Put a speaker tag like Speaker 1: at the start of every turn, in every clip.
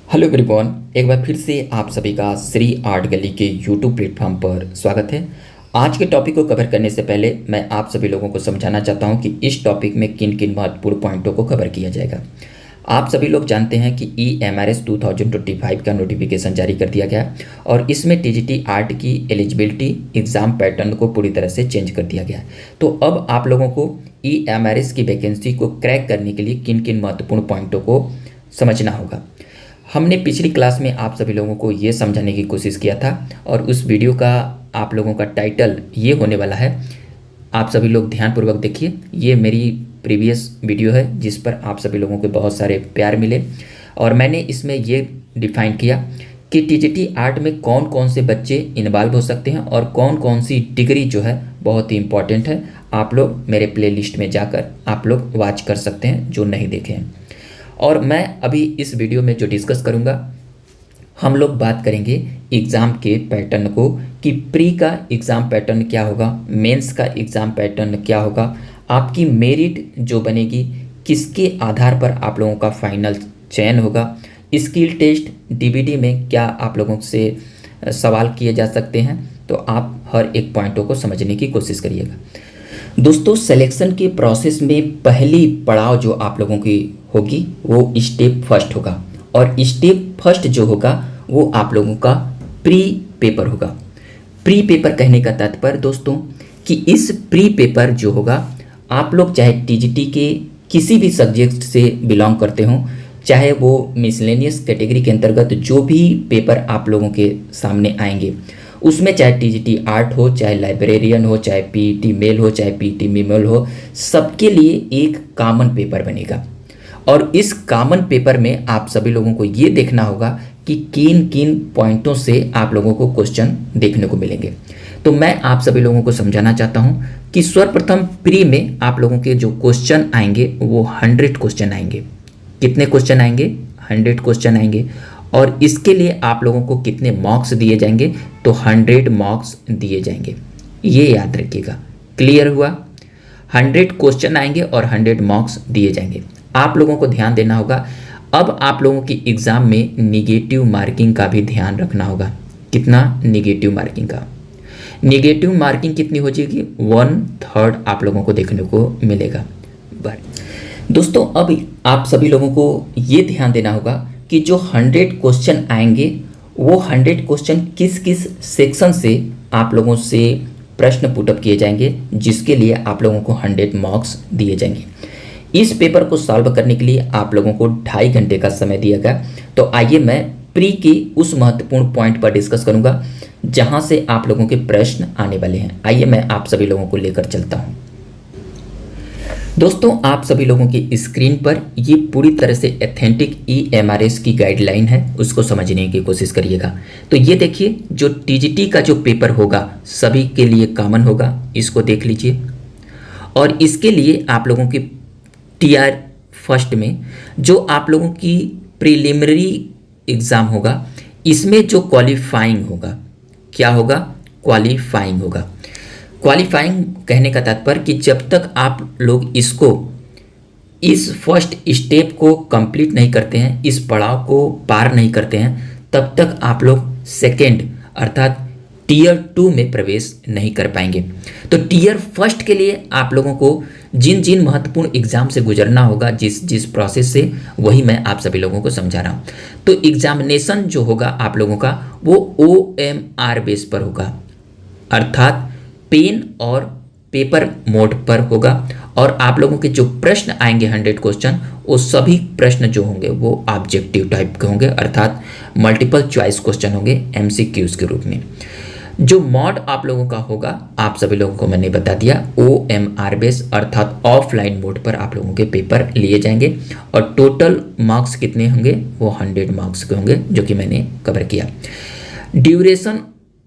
Speaker 1: Hello everyone, एक बार फिर से आप सभी का श्री आर्ट गली के यूट्यूब प्लेटफॉर्म पर स्वागत है। आज के टॉपिक को कवर करने से पहले मैं आप सभी लोगों को समझाना चाहता हूं कि इस टॉपिक में किन किन महत्वपूर्ण पॉइंटों को कवर किया जाएगा। आप सभी लोग जानते हैं कि EMRS 2025 का नोटिफिकेशन जारी कर दिया गया और इसमें TGT आर्ट की एलिजिबिलिटी एग्ज़ाम पैटर्न को पूरी तरह से चेंज कर दिया गया। तो अब आप लोगों को EMRS की वैकेंसी को क्रैक करने के लिए किन किन महत्वपूर्ण पॉइंटों को समझना होगा। हमने पिछली क्लास में आप सभी लोगों को ये समझाने की कोशिश किया था और उस वीडियो का आप लोगों का टाइटल ये होने वाला है। आप सभी लोग ध्यानपूर्वक देखिए, ये मेरी प्रीवियस वीडियो है जिस पर आप सभी लोगों के बहुत सारे प्यार मिले और मैंने इसमें ये डिफाइन किया कि TGT आर्ट में कौन कौन से बच्चे इन्वॉल्व हो सकते हैं और कौन कौन सी डिग्री जो है बहुत ही इंपॉर्टेंट है। आप लोग मेरे प्लेलिस्ट में जाकर आप लोग वॉच कर सकते हैं जो नहीं देखे हैं। और मैं अभी इस वीडियो में जो डिस्कस करूंगा, हम लोग बात करेंगे एग्ज़ाम के पैटर्न को कि प्री का एग्ज़ाम पैटर्न क्या होगा, मेंस का एग्ज़ाम पैटर्न क्या होगा, आपकी मेरिट जो बनेगी किसके आधार पर आप लोगों का फाइनल चयन होगा, स्किल टेस्ट DBD में क्या आप लोगों से सवाल किए जा सकते हैं। तो आप हर एक पॉइंटों को समझने की कोशिश करिएगा। दोस्तों, सिलेक्शन के प्रोसेस में पहली पड़ाव जो आप लोगों की होगी वो स्टेप फर्स्ट होगा और स्टेप फर्स्ट जो होगा वो आप लोगों का प्री पेपर होगा। प्री पेपर कहने का तात्पर्य दोस्तों कि इस प्री पेपर जो होगा, आप लोग चाहे TGT के किसी भी सब्जेक्ट से बिलोंग करते हो, चाहे वो मिसलेनियस कैटेगरी के अंतर्गत जो भी पेपर आप लोगों के सामने आएंगे उसमें चाहे TGT आर्ट हो, चाहे लाइब्रेरियन हो, चाहे PET मेल हो, चाहे PET फीमेल हो, सबके लिए एक कॉमन पेपर बनेगा। और इस कॉमन पेपर में आप सभी लोगों को ये देखना होगा कि किन किन पॉइंटों से आप लोगों को क्वेश्चन देखने को मिलेंगे। तो मैं आप सभी लोगों को समझाना चाहता हूँ कि सर्वप्रथम प्री में आप लोगों के जो क्वेश्चन आएंगे वो 100 क्वेश्चन आएंगे। कितने क्वेश्चन आएंगे? 100 क्वेश्चन आएंगे। और इसके लिए आप लोगों को कितने मार्क्स दिए जाएंगे? तो 100 मार्क्स दिए जाएंगे। ये याद रखिएगा। क्लियर हुआ? 100 क्वेश्चन आएंगे और 100 मार्क्स दिए जाएंगे। आप लोगों को ध्यान देना होगा। अब आप लोगों की एग्जाम में निगेटिव मार्किंग का भी ध्यान रखना होगा। कितना? निगेटिव मार्किंग का। निगेटिव मार्किंग कितनी हो जाएगी? 1/3 आप लोगों को देखने को मिलेगा। दोस्तों, अब आप सभी लोगों को ये ध्यान देना होगा कि जो 100 क्वेश्चन आएंगे वो 100 क्वेश्चन किस किस सेक्शन से आप लोगों से प्रश्न पुटअप किए जाएंगे, जिसके लिए आप लोगों को 100 मार्क्स दिए जाएंगे। इस पेपर को सॉल्व करने के लिए आप लोगों को 2.5 घंटे का समय दिया गया। तो आइए मैं प्री की उस महत्वपूर्ण पॉइंट पर डिस्कस करूंगा जहां से आप लोगों के प्रश्न आने वाले हैं। आइए मैं आप सभी लोगों को लेकर चलता हूं। दोस्तों, आप सभी लोगों की स्क्रीन पर ये पूरी तरह से ऑथेंटिक EMRS की गाइडलाइन है, उसको समझने की कोशिश करिएगा। तो ये देखिए, जो TGT का जो पेपर होगा सभी के लिए कॉमन होगा, इसको देख लीजिए। और इसके लिए आप लोगों की TR फर्स्ट में जो आप लोगों की प्रीलिमिनरी एग्ज़ाम होगा, इसमें जो क्वालिफाइंग होगा, क्या होगा? क्वालिफाइंग होगा। क्वालिफाइंग कहने का तात्पर्य कि जब तक आप लोग इस फर्स्ट स्टेप को कंप्लीट नहीं करते हैं, इस पड़ाव को पार नहीं करते हैं, तब तक आप लोग सेकेंड अर्थात टीयर 2 में प्रवेश नहीं कर पाएंगे। तो टीयर फर्स्ट के लिए आप लोगों को जिन जिन महत्वपूर्ण एग्जाम से गुजरना होगा, जिस प्रोसेस से, वही मैं आप सभी लोगों को समझा रहा हूँ। तो एग्जामिनेशन जो होगा आप लोगों का वो OMR बेस पर होगा, अर्थात पेन और पेपर मोड पर होगा। और आप लोगों के जो प्रश्न आएंगे 100 क्वेश्चन, वो सभी प्रश्न जो होंगे वो ऑब्जेक्टिव टाइप के होंगे, अर्थात मल्टीपल चॉइस क्वेश्चन होंगे MCQs के रूप में। जो मोड आप लोगों का होगा, आप सभी लोगों को मैंने बता दिया, OMR बेस अर्थात ऑफलाइन मोड पर आप लोगों के पेपर लिए जाएंगे। और टोटल मार्क्स कितने होंगे? वो 100 मार्क्स के होंगे, जो कि मैंने कवर किया। Duration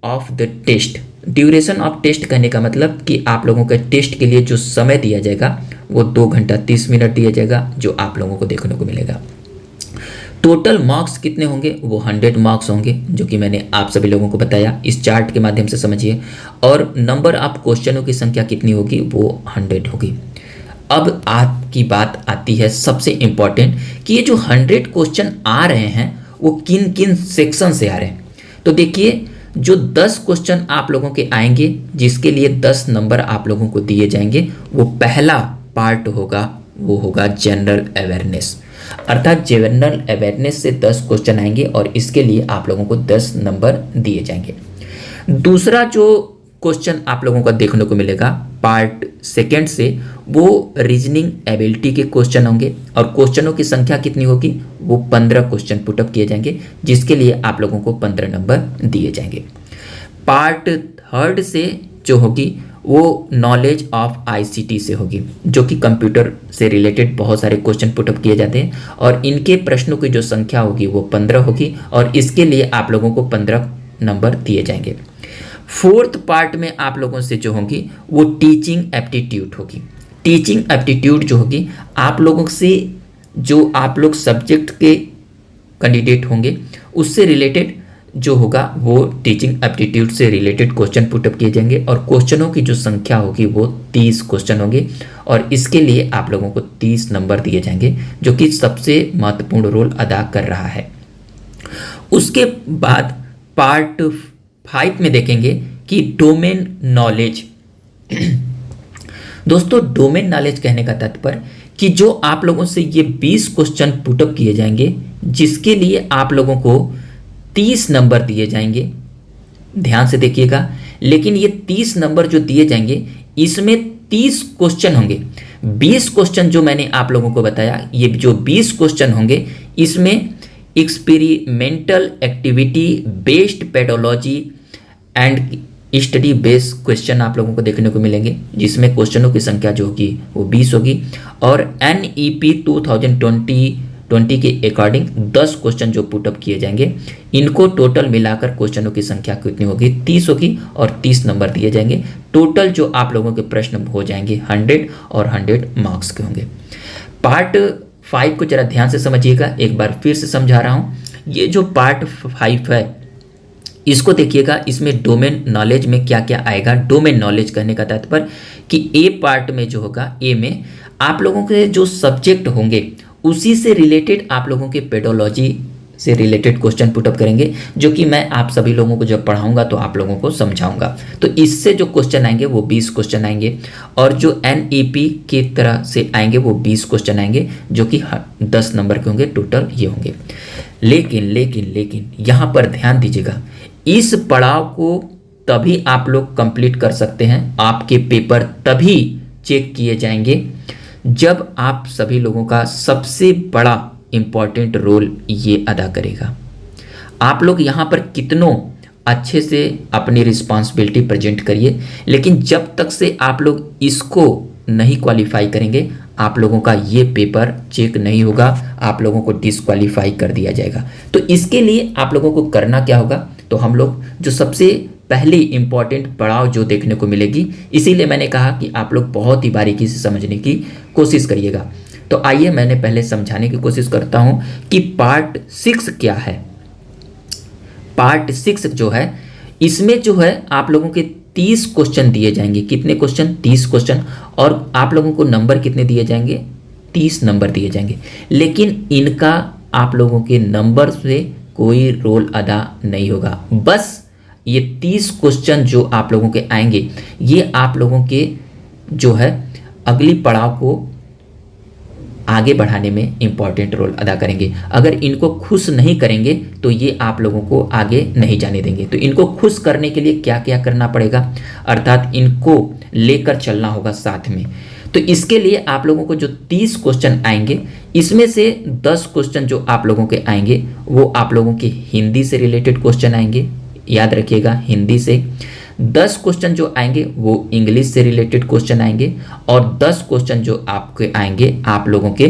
Speaker 1: of the test. Duration of test कहने का मतलब कि आप लोगों के टेस्ट के लिए जो समय दिया जाएगा वो 2 घंटा 30 मिनट दिया जाएगा, जो आप लोगों को देखने को मिलेगा। टोटल मार्क्स कितने होंगे? वो 100 मार्क्स होंगे, जो कि मैंने आप सभी लोगों को बताया। इस चार्ट के माध्यम से समझिए। और नंबर ऑफ क्वेश्चनों की संख्या कितनी होगी? वो 100 होगी। अब आपकी बात आती है सबसे इंपॉर्टेंट कि ये जो 100 क्वेश्चन आ रहे हैं वो किन किन सेक्शन से आ रहे हैं। तो देखिए, जो 10 क्वेश्चन आप लोगों के आएंगे जिसके लिए 10 नंबर आप लोगों को दिए जाएंगे, वो पहला पार्ट होगा, वो होगा जनरल अवेयरनेस। अर्थात जनरल अवेयरनेस से 10 क्वेश्चन आएंगे और इसके लिए आप लोगों को 10 नंबर दिए जाएंगे। दूसरा जो क्वेश्चन आप लोगों को देखने को मिलेगा पार्ट सेकेंड से, वो रीजनिंग एबिलिटी के क्वेश्चन होंगे और क्वेश्चनों की संख्या कितनी होगी, वो 15 क्वेश्चन पुटअप किए जाएंगे जिसके लिए आप लोगों को 15 नंबर दिए जाएंगे। पार्ट थर्ड से जो होगी वो नॉलेज ऑफ आईसीटी से होगी, जो कि कंप्यूटर से रिलेटेड बहुत सारे क्वेश्चन पुटअप किए जाते हैं और इनके प्रश्नों की जो संख्या होगी वो 15 होगी और इसके लिए आप लोगों को 15 नंबर दिए जाएंगे। फोर्थ पार्ट में आप लोगों से जो होगी वो टीचिंग एप्टीट्यूड होगी। टीचिंग एप्टीट्यूड जो होगी आप लोगों से, जो आप लोग सब्जेक्ट के कैंडिडेट होंगे उससे रिलेटेड जो होगा वो टीचिंग एप्टीट्यूड से रिलेटेड क्वेश्चन पुटअप किए जाएंगे और क्वेश्चनों की जो संख्या होगी वो 30 क्वेश्चन होंगे और इसके लिए आप लोगों को 30 नंबर दिए जाएंगे, जो कि सबसे महत्वपूर्ण रोल अदा कर रहा है। उसके बाद पार्ट 5 में देखेंगे कि डोमेन नॉलेज। दोस्तों, डोमेन नॉलेज कहने का तात्पर्य कि जो आप लोगों से ये 20 क्वेश्चन पुटअप किए जाएंगे जिसके लिए आप लोगों को 30 नंबर दिए जाएंगे। ध्यान से देखिएगा, लेकिन ये 30 नंबर जो दिए जाएंगे इसमें 30 क्वेश्चन होंगे। 20 क्वेश्चन जो मैंने आप लोगों को बताया, ये जो 20 क्वेश्चन होंगे इसमें experimental activity based pedology and study based question आप लोगों को देखने को मिलेंगे, जिसमें क्वेश्चनों की संख्या जो होगी वो 20 होगी और NEP 2020 के अकॉर्डिंग 10 क्वेश्चन जो पुटअप किए जाएंगे, इनको टोटल मिलाकर क्वेश्चनों की संख्या कितनी होगी, 30 होगी और 30 नंबर दिए जाएंगे। टोटल जो आप लोगों के प्रश्न हो जाएंगे 100 और 100 मार्क्स के होंगे। पार्ट 5 को जरा ध्यान से समझिएगा, एक बार फिर से समझा रहा हूँ। ये जो पार्ट 5 है इसको देखिएगा, इसमें डोमेन नॉलेज में क्या क्या आएगा। डोमेन नॉलेज कहने का तात्पर्य कि ए पार्ट में जो होगा, ए में आप लोगों के जो सब्जेक्ट होंगे उसी से रिलेटेड आप लोगों के पेडोलॉजी से रिलेटेड क्वेश्चन पुटअप करेंगे, जो कि मैं आप सभी लोगों को जब पढ़ाऊंगा तो आप लोगों को समझाऊंगा। तो इससे जो क्वेश्चन आएंगे वो 20 क्वेश्चन आएंगे और जो NEP की तरह से आएंगे वो 20 क्वेश्चन आएंगे, जो कि 10 नंबर के होंगे। टोटल ये होंगे। लेकिन यहाँ पर ध्यान दीजिएगा, इस पड़ाव को तभी आप लोग कंप्लीट कर सकते हैं, आपके पेपर तभी चेक किए जाएंगे जब आप सभी लोगों का सबसे बड़ा इम्पॉर्टेंट रोल ये अदा करेगा। आप लोग यहाँ पर कितनों अच्छे से अपनी रिस्पॉन्सिबिलिटी प्रेजेंट करिए, लेकिन जब तक से आप लोग इसको नहीं क्वालिफाई करेंगे, आप लोगों का ये पेपर चेक नहीं होगा, आप लोगों को डिस्क्वालीफाई कर दिया जाएगा। तो इसके लिए आप लोगों को करना क्या होगा, तो हम लोग जो सबसे पहली इंपॉर्टेंट पड़ाव जो देखने को मिलेगी, इसीलिए मैंने कहा कि आप लोग बहुत ही बारीकी से समझने की कोशिश करिएगा। तो आइए मैंने पहले समझाने की कोशिश करता हूं कि पार्ट 6 क्या है। पार्ट 6 जो है, इसमें जो है आप लोगों के 30 क्वेश्चन दिए जाएंगे। कितने क्वेश्चन? 30 क्वेश्चन। और आप लोगों को नंबर कितने दिए जाएंगे? 30 नंबर दिए जाएंगे। लेकिन इनका आप लोगों के नंबर से कोई रोल अदा नहीं होगा। बस ये 30 क्वेश्चन जो आप लोगों के आएंगे, ये आप लोगों के जो है अगली पड़ाव को आगे बढ़ाने में इंपॉर्टेंट रोल अदा करेंगे। अगर इनको खुश नहीं करेंगे तो ये आप लोगों को आगे नहीं जाने देंगे। तो इनको खुश करने के लिए क्या क्या करना पड़ेगा, अर्थात इनको लेकर चलना होगा साथ में। तो इसके लिए आप लोगों को जो 30 क्वेश्चन आएंगे, इसमें से 10 क्वेश्चन जो आप लोगों के आएंगे वो आप लोगों के हिंदी से रिलेटेड क्वेश्चन आएंगे। याद रखिएगा, हिंदी से 10 क्वेश्चन जो आएंगे वो इंग्लिश से रिलेटेड क्वेश्चन आएंगे और 10 क्वेश्चन जो आपके आएंगे आप लोगों के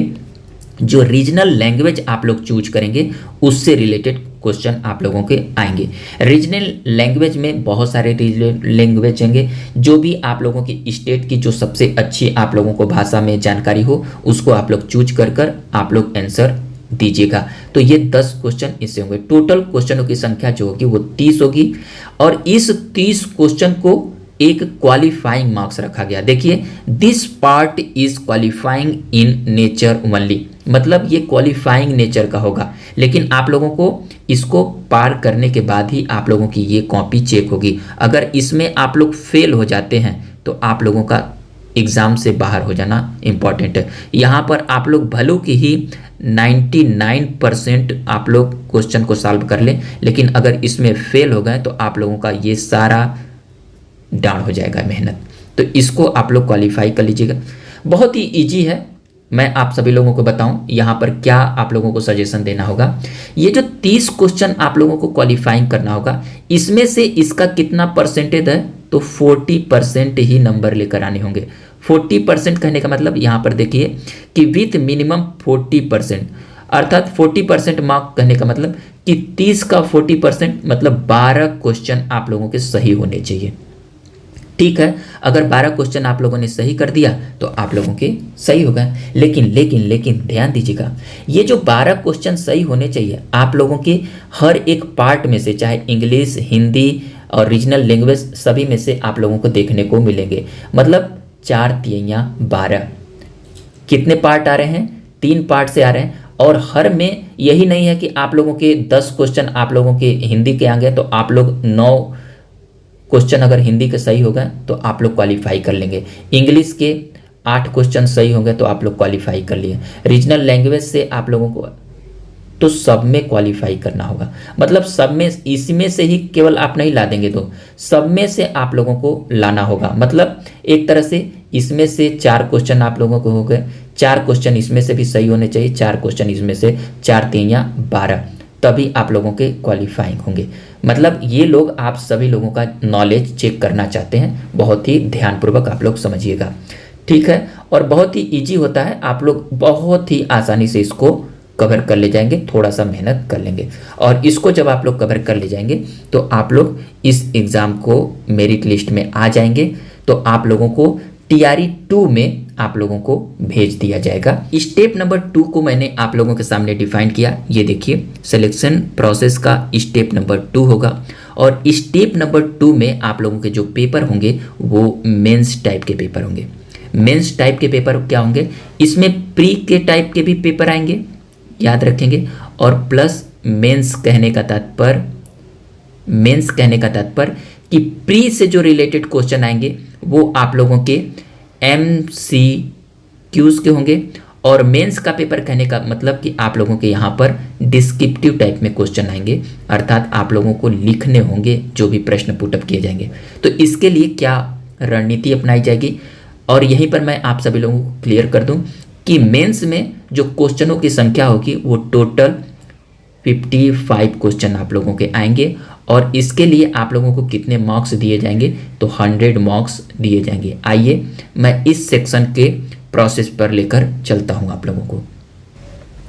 Speaker 1: जो रीजनल लैंग्वेज आप लोग चूज करेंगे उससे रिलेटेड क्वेश्चन आप लोगों के आएंगे। रीजनल लैंग्वेज में बहुत सारे रीजनल लैंग्वेज होंगे, जो भी आप लोगों की स्टेट की जो सबसे अच्छी आप लोगों को भाषा में जानकारी हो उसको आप लोग चूज कर आप लोग आंसर दीजिएगा। तो ये 10 क्वेश्चन इससे होंगे। टोटल क्वेश्चनों की संख्या जो होगी वो 30 होगी और इस 30 क्वेश्चन को एक क्वालिफाइंग मार्क्स रखा गया। देखिए, this part is qualifying in nature only, मतलब ये क्वालिफाइंग नेचर का होगा। लेकिन आप लोगों को इसको पार करने के बाद ही आप लोगों की ये कॉपी चेक होगी। अगर इसमें आप लोग फेल हो जाते हैं तो आप लोगों का एग्ज़ाम से बाहर हो जाना इम्पॉर्टेंट है। यहाँ पर आप लोग भले की ही 99% आप लोग क्वेश्चन को सॉल्व कर लें, लेकिन अगर इसमें फेल हो गए तो आप लोगों का ये सारा डाउन हो जाएगा मेहनत। तो इसको आप लोग क्वालिफाई कर लीजिएगा। बहुत ही इजी है। मैं आप सभी लोगों को बताऊं यहाँ पर क्या आप लोगों को सजेशन देना होगा। ये जो 30 क्वेश्चन आप लोगों को क्वालिफाइंग करना होगा, इसमें से इसका कितना परसेंटेज है, तो 40% ही नंबर लेकर आने होंगे। 40% कहने का मतलब यहाँ पर देखिए कि विथ मिनिमम 40%, अर्थात 40% मार्क कहने का मतलब कि 30 का 40% मतलब 12 क्वेश्चन आप लोगों के सही होने चाहिए। ठीक है, अगर 12 क्वेश्चन आप लोगों ने सही कर दिया तो आप लोगों के सही हो गए। लेकिन लेकिन लेकिन ध्यान दीजिएगा, ये जो 12 क्वेश्चन सही होने चाहिए आप लोगों के हर एक पार्ट में से, चाहे इंग्लिश, हिंदी और रीजनल लैंग्वेज, सभी में से आप लोगों को देखने को मिलेंगे। मतलब 4 तिहाई 12 कितने पार्ट आ रहे हैं, 3 पार्ट से आ रहे हैं। और हर में यही नहीं है कि आप लोगों के 10 क्वेश्चन आप लोगों के हिंदी के आ गए तो आप लोग 9 क्वेश्चन अगर हिंदी के सही हो गए तो आप लोग क्वालिफाई कर लेंगे। इंग्लिश के 8 क्वेश्चन सही होंगे तो आप लोग क्वालिफाई कर लिए। रीजनल लैंग्वेज से आप लोगों को तो सब में क्वालिफाई करना होगा। मतलब सब में, इसमें से ही केवल आप नहीं ला देंगे तो सब में से आप लोगों को लाना होगा। मतलब एक तरह से इसमें से 4 क्वेश्चन आप लोगों को हो गए, 4 क्वेश्चन इसमें से भी सही होने चाहिए, 4 क्वेश्चन इसमें से, 4 तिहाई 12, तभी आप लोगों के क्वालिफाइंग होंगे। मतलब ये लोग आप सभी लोगों का नॉलेज चेक करना चाहते हैं। बहुत ही ध्यानपूर्वक आप लोग समझिएगा, ठीक है। और बहुत ही इजी होता है, आप लोग बहुत ही आसानी से इसको कवर कर ले जाएंगे, थोड़ा सा मेहनत कर लेंगे। और इसको जब आप लोग कवर कर ले जाएंगे तो आप लोग इस एग्ज़ाम को मेरिट लिस्ट में आ जाएंगे। तो आप लोगों को TRE 2 में आप लोगों को भेज दिया जाएगा। स्टेप नंबर 2 को मैंने आप लोगों के सामने डिफाइन किया। ये देखिए, सिलेक्शन प्रोसेस का स्टेप नंबर 2 होगा। और स्टेप नंबर 2 में आप लोगों के जो पेपर होंगे वो मेंस टाइप के पेपर होंगे। मेंस टाइप के पेपर क्या होंगे, इसमें प्री के टाइप के भी पेपर आएंगे, याद रखेंगे। और प्लस मेंस कहने का तात्पर्य, मेंस कहने का तात्पर्य कि प्री से जो रिलेटेड क्वेश्चन आएंगे वो आप लोगों के MCQs के होंगे। और मेंस का पेपर कहने का मतलब कि आप लोगों के यहाँ पर डिस्क्रिप्टिव टाइप में क्वेश्चन आएंगे, अर्थात आप लोगों को लिखने होंगे जो भी प्रश्न पुटअप किए जाएंगे। तो इसके लिए क्या रणनीति अपनाई जाएगी, और यहीं पर मैं आप सभी लोगों को क्लियर कर दूं कि मेंस में जो क्वेश्चनों की संख्या होगी वो टोटल 55 क्वेश्चन आप लोगों के आएंगे। और इसके लिए आप लोगों को कितने मार्क्स दिए जाएंगे, तो 100 मार्क्स दिए जाएंगे। आइए मैं इस सेक्शन के प्रोसेस पर लेकर चलता हूं आप लोगों को।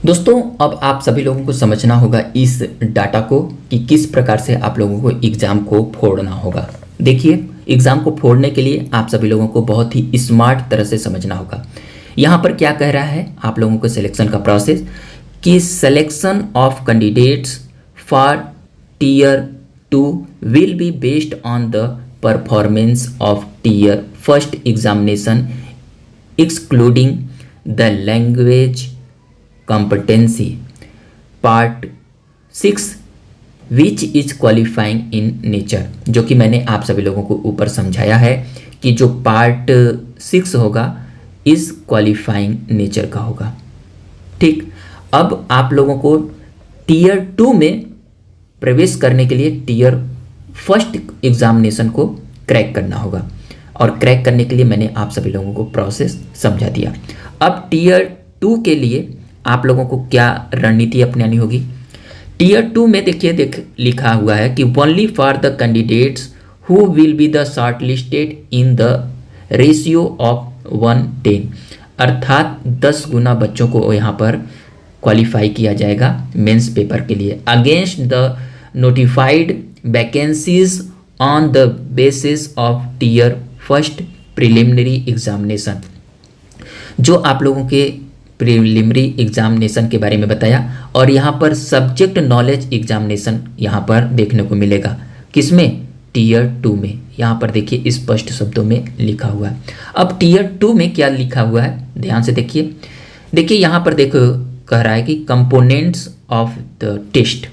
Speaker 1: दोस्तों, अब आप सभी लोगों को समझना होगा इस डाटा को कि किस प्रकार से आप लोगों को एग्ज़ाम को फोड़ना होगा। देखिए, एग्ज़ाम को फोड़ने के लिए आप सभी लोगों को बहुत ही स्मार्ट तरह से समझना होगा। यहाँ पर क्या कह रहा है आप लोगों को सिलेक्शन का प्रोसेस, कि selection of candidates for tier 2 will be based on the performance of tier 1 examination excluding the language competency part 6 which is qualifying in nature। जो कि मैंने आप सभी लोगों को ऊपर समझाया है कि जो पार्ट 6 होगा इस क्वालिफाइंग नेचर का होगा। ठीक, अब आप लोगों को टीयर 2 में प्रवेश करने के लिए टीयर 1 एग्जामिनेशन को क्रैक करना होगा। और क्रैक करने के लिए मैंने आप सभी लोगों को प्रोसेस समझा दिया। अब टीयर 2 के लिए आप लोगों को क्या रणनीति अपनानी होगी। टीयर 2 में देखिए लिखा हुआ है कि only for the candidates who will be the short listed in the ratio of 1:10, अर्थात 10 गुना बच्चों को यहाँ पर क्वालिफाई किया जाएगा मेंस पेपर के लिए, against the notified vacancies on the basis of tier 1 preliminary examination. जो आप लोगों के प्रिलिमिनरी एग्जामिनेशन के बारे में बताया, और यहाँ पर सब्जेक्ट नॉलेज एग्जामिनेशन यहाँ पर देखने को मिलेगा। किसमें, टीयर 2 में। यहाँ पर देखिए स्पष्ट शब्दों में लिखा हुआ है। अब टीयर 2 में क्या लिखा हुआ है ध्यान से देखिए। देखिए यहाँ पर देखो कह रहा है कि कंपोनेंट्स ऑफ द टेस्ट।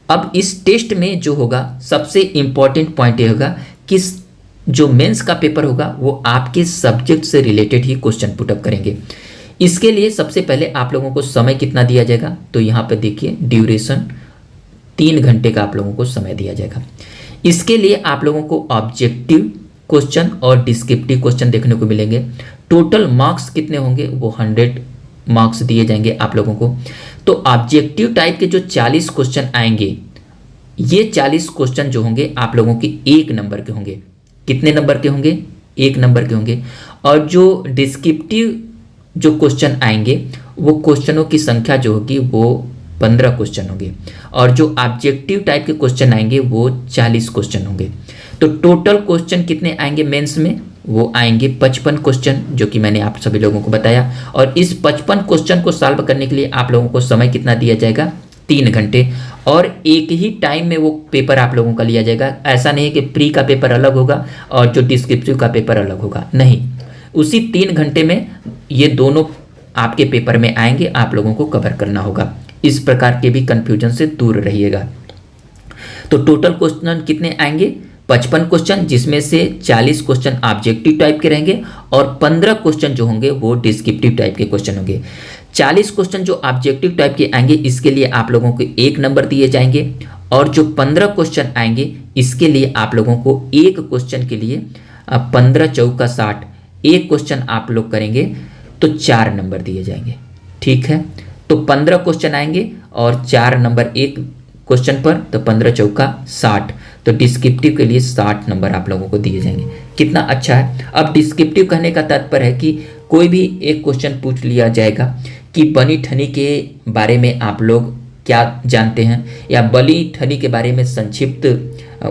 Speaker 1: अब इस टेस्ट में जो होगा सबसे इंपॉर्टेंट पॉइंट ये होगा कि जो मेंस का पेपर होगा वो आपके सब्जेक्ट से रिलेटेड ही क्वेश्चन पुटअप करेंगे। इसके लिए सबसे पहले आप लोगों को समय कितना दिया जाएगा, तो यहाँ पे देखिए ड्यूरेशन 3 घंटे का आप लोगों को समय दिया जाएगा। इसके लिए आप लोगों को ऑब्जेक्टिव क्वेश्चन और डिस्क्रिप्टिव क्वेश्चन देखने को मिलेंगे। टोटल मार्क्स कितने होंगे, वो 100 मार्क्स दिए जाएंगे आप लोगों को। तो ऑब्जेक्टिव टाइप के जो 40 क्वेश्चन आएंगे, ये 40 क्वेश्चन जो होंगे आप लोगों के 1 नंबर के होंगे। कितने नंबर के होंगे, 1 नंबर के होंगे। और जो डिस्क्रिप्टिव जो क्वेश्चन आएंगे वो क्वेश्चनों की संख्या जो होगी वो 15 क्वेश्चन होंगे। और जो ऑब्जेक्टिव टाइप के क्वेश्चन आएंगे वो 40 क्वेश्चन होंगे। तो टोटल क्वेश्चन कितने आएंगे मेंस में, वो आएंगे 55 क्वेश्चन, जो कि मैंने आप सभी लोगों को बताया। और इस 55 क्वेश्चन को सॉल्व करने के लिए आप लोगों को समय कितना दिया जाएगा, 3 घंटे। और एक ही टाइम में वो पेपर आप लोगों का लिया जाएगा। ऐसा नहीं है कि प्री का पेपर अलग होगा और जो डिस्क्रिप्टिव का पेपर अलग होगा, नहीं, उसी 3 घंटे में ये दोनों आपके पेपर में आएंगे, आप लोगों को कवर करना होगा। इस प्रकार के भी कंफ्यूजन से दूर रहिएगा। तो टोटल क्वेश्चन कितने आएंगे, 55 क्वेश्चन, जिसमें से 40 क्वेश्चन ऑब्जेक्टिव टाइप के रहेंगे और 15 क्वेश्चन जो होंगे वो डिस्क्रिप्टिव टाइप के क्वेश्चन होंगे। 40 क्वेश्चन जो ऑब्जेक्टिव टाइप के आएंगे इसके लिए आप लोगों को 1 नंबर दिए जाएंगे। और जो 15 क्वेश्चन आएंगे इसके लिए आप लोगों को एक क्वेश्चन के लिए 15 चौका 60, एक क्वेश्चन आप लोग करेंगे तो 4 नंबर दिए जाएंगे। ठीक है, तो 15 क्वेश्चन आएंगे और 4 नंबर एक क्वेश्चन पर, तो 15 चौका 60। तो डिस्क्रिप्टिव के लिए 60 नंबर आप लोगों को दिए जाएंगे। कितना अच्छा है। अब डिस्क्रिप्टिव कहने का तात्पर्य है कि कोई भी एक क्वेश्चन पूछ लिया जाएगा कि बनी ठनी के बारे में आप लोग क्या जानते हैं, या बनी ठनी के बारे में संक्षिप्त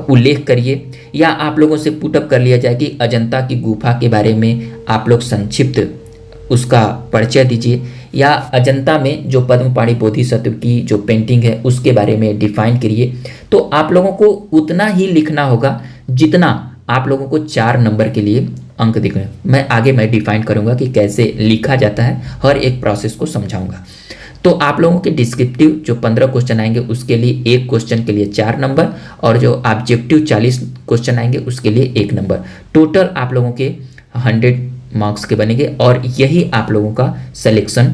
Speaker 1: उल्लेख करिए, या आप लोगों से पुटअप कर लिया जाए कि अजंता की गुफा के बारे में आप लोग संक्षिप्त उसका परिचय दीजिए, या अजंता में जो पद्मपाणि बोधिसत्व की जो पेंटिंग है उसके बारे में डिफाइन करिए। तो आप लोगों को उतना ही लिखना होगा जितना आप लोगों को 4 नंबर के लिए अंक दिख रहे हैं। मैं डिफाइन करूंगा कि कैसे लिखा जाता है, हर एक प्रोसेस को समझाऊंगा। तो आप लोगों के डिस्क्रिप्टिव जो 15 क्वेश्चन आएंगे उसके लिए एक क्वेश्चन के लिए 4 नंबर, और जो ऑब्जेक्टिव 40 क्वेश्चन आएंगे उसके लिए 1 नंबर। टोटल आप लोगों के 100 मार्क्स के बनेंगे। और यही आप लोगों का सिलेक्शन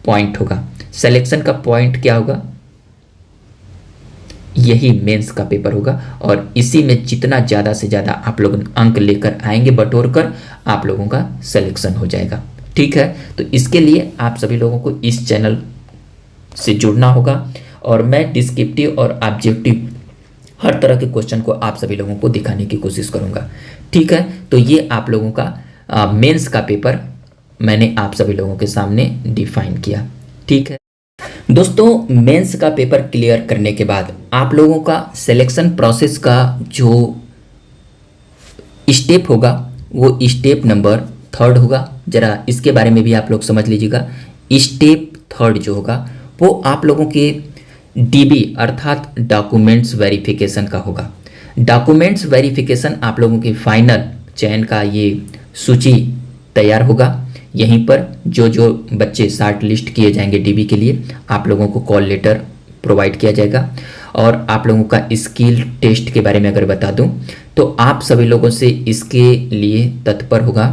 Speaker 1: पॉइंट होगा। सिलेक्शन का पॉइंट क्या होगा, यही मेंस का पेपर होगा। और इसी में जितना ज़्यादा से ज़्यादा आप लोग अंक लेकर आएंगे बटोर कर, आप लोगों का सिलेक्शन हो जाएगा। ठीक है, तो इसके लिए आप सभी लोगों को इस चैनल से जुड़ना होगा। और मैं डिस्क्रिप्टिव और ऑब्जेक्टिव हर तरह के क्वेश्चन को आप सभी लोगों को दिखाने की कोशिश करूंगा। ठीक है, तो ये आप लोगों का मेंस का पेपर मैंने आप सभी लोगों के सामने डिफाइन किया। ठीक है दोस्तों, मेंस का पेपर क्लियर करने के बाद आप लोगों का सिलेक्शन प्रोसेस का जो स्टेप होगा वो स्टेप नंबर 3 होगा। जरा इसके बारे में भी आप लोग समझ लीजिएगा। स्टेप 3 जो होगा वो आप लोगों के डीबी अर्थात डॉक्यूमेंट्स वेरिफिकेशन का होगा। डॉक्यूमेंट्स वेरिफिकेशन आप लोगों के फाइनल चयन का ये सूची तैयार होगा। यहीं पर जो जो बच्चे शार्ट लिस्ट किए जाएंगे डीबी के लिए, आप लोगों को कॉल लेटर प्रोवाइड किया जाएगा। और आप लोगों का स्किल टेस्ट के बारे में अगर बता दूं तो आप सभी लोगों से इसके लिए तत्पर होगा,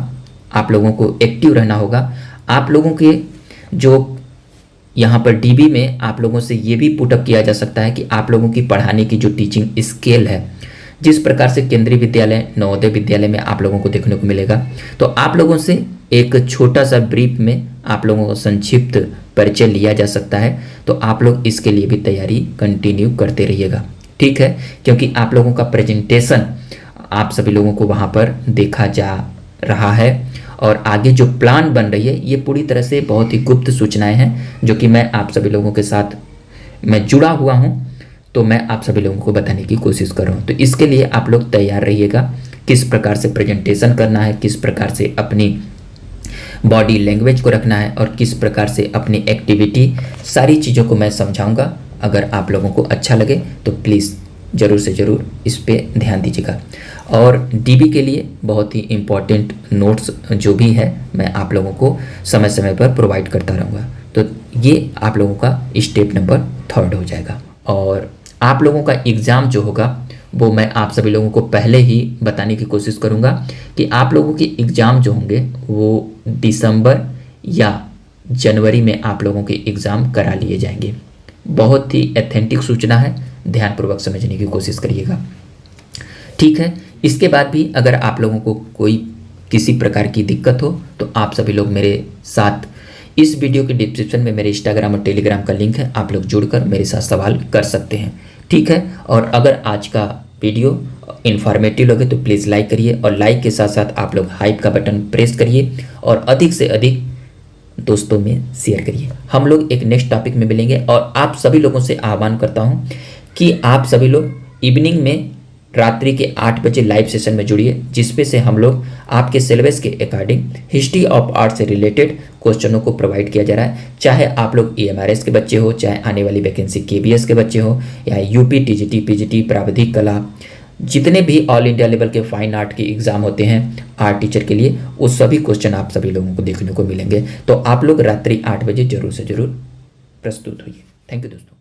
Speaker 1: आप लोगों को एक्टिव रहना होगा। आप लोगों के जो यहाँ पर डीबी में आप लोगों से ये भी पुटअप किया जा सकता है कि आप लोगों की पढ़ाने की जो टीचिंग स्केल है, जिस प्रकार से केंद्रीय विद्यालय नवोदय विद्यालय में आप लोगों को देखने को मिलेगा, तो आप लोगों से एक छोटा सा ब्रीफ में आप लोगों को संक्षिप्त परिचय लिया जा सकता है। तो आप लोग इसके लिए भी तैयारी कंटिन्यू करते रहिएगा। ठीक है, क्योंकि आप लोगों का प्रेजेंटेशन आप सभी लोगों को वहाँ पर देखा जा रहा है। और आगे जो प्लान बन रही है ये पूरी तरह से बहुत ही गुप्त सूचनाएं हैं जो कि मैं आप सभी लोगों के साथ मैं जुड़ा हुआ हूँ, तो मैं आप सभी लोगों को बताने की कोशिश कर रहा हूँ। तो इसके लिए आप लोग तैयार रहिएगा, किस प्रकार से प्रेजेंटेशन करना है, किस प्रकार से अपनी बॉडी लैंग्वेज को रखना है और किस प्रकार से अपनी एक्टिविटी, सारी चीज़ों को मैं समझाऊंगा। अगर आप लोगों को अच्छा लगे तो प्लीज़ ज़रूर से ज़रूर इस पे ध्यान दीजिएगा। और डीबी के लिए बहुत ही इम्पॉर्टेंट नोट्स जो भी है मैं आप लोगों को समय समय पर प्रोवाइड करता रहूँगा। तो ये आप लोगों का स्टेप नंबर 3 हो जाएगा। और आप लोगों का एग्ज़ाम जो होगा वो मैं आप सभी लोगों को पहले ही बताने की कोशिश करूँगा कि आप लोगों के एग्ज़ाम जो होंगे वो दिसंबर या जनवरी में आप लोगों के एग्ज़ाम करा लिए जाएंगे। बहुत ही एथेंटिक सूचना है, ध्यानपूर्वक समझने की कोशिश करिएगा। ठीक है, इसके बाद भी अगर आप लोगों को कोई किसी प्रकार की दिक्कत हो तो आप सभी लोग मेरे साथ इस वीडियो के डिस्क्रिप्शन में मेरे इंस्टाग्राम और टेलीग्राम का लिंक है, आप लोग जुड़कर मेरे साथ सवाल कर सकते हैं। ठीक है, और अगर आज का वीडियो इन्फॉर्मेटिव लगे तो प्लीज़ लाइक करिए, और लाइक के साथ साथ आप लोग हाइप का बटन प्रेस करिए और अधिक से अधिक दोस्तों में शेयर करिए। हम लोग एक नेक्स्ट टॉपिक में मिलेंगे, और आप सभी लोगों से आह्वान करता हूँ कि आप सभी लोग इवनिंग में रात्रि के 8 बजे लाइव सेशन में जुड़िए, जिसपे से हम लोग आपके सिलेबस के अकॉर्डिंग हिस्ट्री ऑफ आर्ट से रिलेटेड क्वेश्चनों को प्रोवाइड किया जा रहा है। चाहे आप लोग EMRS के बच्चे हो, चाहे आने वाली वैकेंसी KBS के बच्चे हो, या UP TGT PGT प्राविधिक कला, जितने भी ऑल इंडिया लेवल के फाइन आर्ट के एग्जाम होते हैं आर्ट टीचर के लिए, वो सभी क्वेश्चन आप सभी लोगों को देखने को मिलेंगे। तो आप लोग रात्रि 8 बजे जरूर से जरूर प्रस्तुत होइए। थैंक यू दोस्तों।